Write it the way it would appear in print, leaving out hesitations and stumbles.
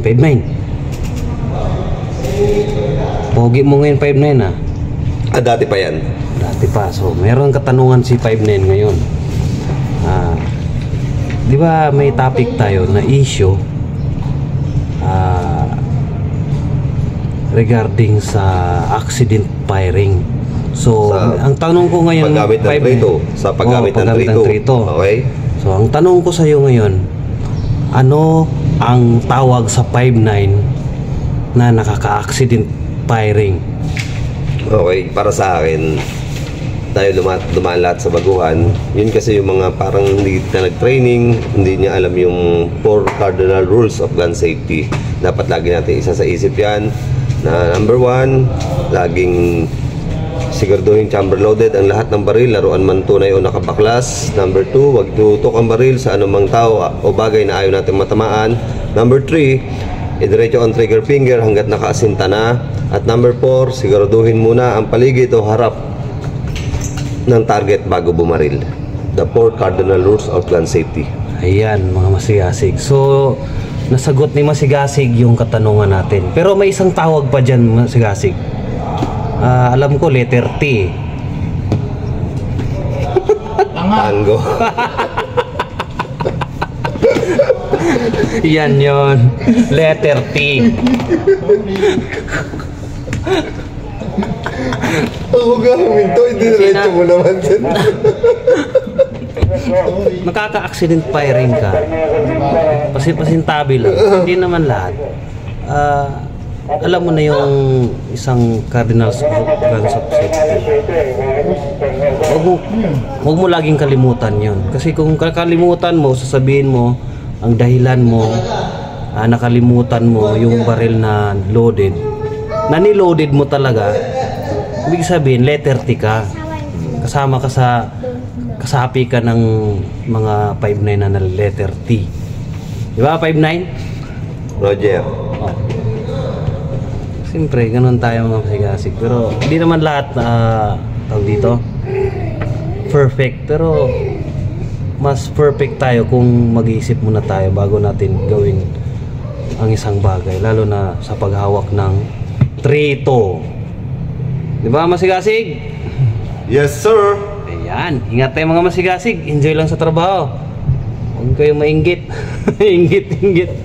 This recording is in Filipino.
ngayon, 5'9". Pogi mo ngayon, 5'9", ah. Dati pa yan. Dati pa. So, meron katanungan si 5'9" ngayon. Di ba may topic tayo na issue regarding sa accident firing. So, ang tanong ko ngayon, paggamit ng trito. Sa paggamit ng trito. Okay. So, ang tanong ko sa iyo ngayon, ano ang tawag sa 5'9" na nakaka-accident firing? Okay, para sa akin, tayo dumaan lahat sa baguhan. Yun kasi yung mga parang hindi na nag-training, hindi niya alam yung 4 cardinal rules of gun safety. Dapat lagi natin isa sa isip yan. Na number 1, laging siguraduhin chamber loaded ang lahat ng baril, laruan man tunay o nakabaklas. Number 2, wag tutok ang baril sa anumang tao o bagay na ayaw natin matamaan. Number 3, idiretso ang trigger finger hanggat nakaasinta na. At number 4, siguraduhin muna ang paligid o harap ng target bago bumaril. The 4 cardinal rules of gun safety. Ayan, mga masigasig. So, nasagot ni Masigasig yung katanungan natin. Pero may isang tawag pa dyan, Masigasig. Alam ko, letter T. Tango. Yan yon, letter T. Ako gawin to, idiretso mo naman dyan. Nakaka-accident firing ka. Pasintabi lang. Hindi naman lahat. Alam mo na yung isang cardinal rules of safety. Huwag mo laging kalimutan yon. Kasi kung kakalimutan mo, sasabihin mo ang dahilan mo, nakalimutan mo yung baril na loaded, na niloaded mo talaga, ibig sabihin letter T ka. Kasama ka sa kasapi ka ng mga 5'9" na letter T. Di ba 5'9"? Roger. Oh. Siyempre, ganun tayo mga masigasig. Pero hindi naman lahat tawag dito perfect. Pero mas perfect tayo kung mag-iisip muna tayo bago natin gawin ang isang bagay. Lalo na sa paghawak ng trito. Di ba masigasig? Yes, sir. Ayan, ingat tayo mga masigasig. Enjoy lang sa trabaho. Huwag kayong mainggit. Inggit.